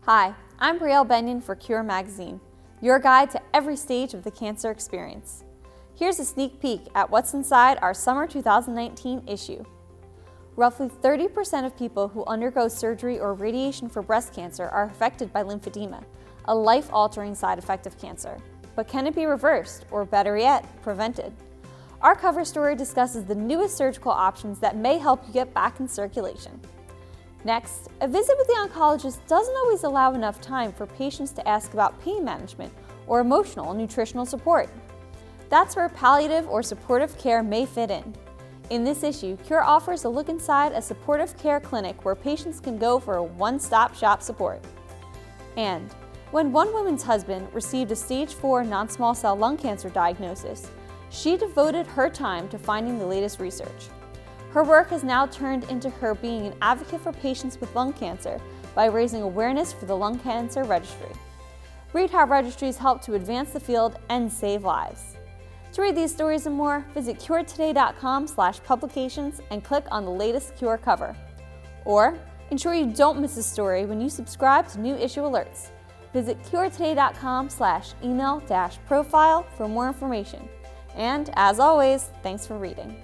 Hi, I'm Brielle Benyon for Cure Magazine, your guide to every stage of the cancer experience. Here's a sneak peek at what's inside our summer 2019 issue. Roughly 30% of people who undergo surgery or radiation for breast cancer are affected by lymphedema, a life-altering side effect of cancer. But can it be reversed, or better yet, prevented? Our cover story discusses the newest surgical options that may help you get back in circulation. Next, a visit with the oncologist doesn't always allow enough time for patients to ask about pain management or emotional and nutritional support. That's where palliative or supportive care may fit in. In this issue, Cure offers a look inside a supportive care clinic where patients can go for a one-stop shop support. And when one woman's husband received a stage 4 non-small cell lung cancer diagnosis, she devoted her time to finding the latest research. Her work has now turned into her being an advocate for patients with lung cancer by raising awareness for the Lung Cancer Registry. Read how registries help to advance the field and save lives. To read these stories and more, visit curetoday.com/publications and click on the latest Cure cover. Or ensure you don't miss a story when you subscribe to new issue alerts. Visit curetoday.com/email-profile for more information. And as always, thanks for reading.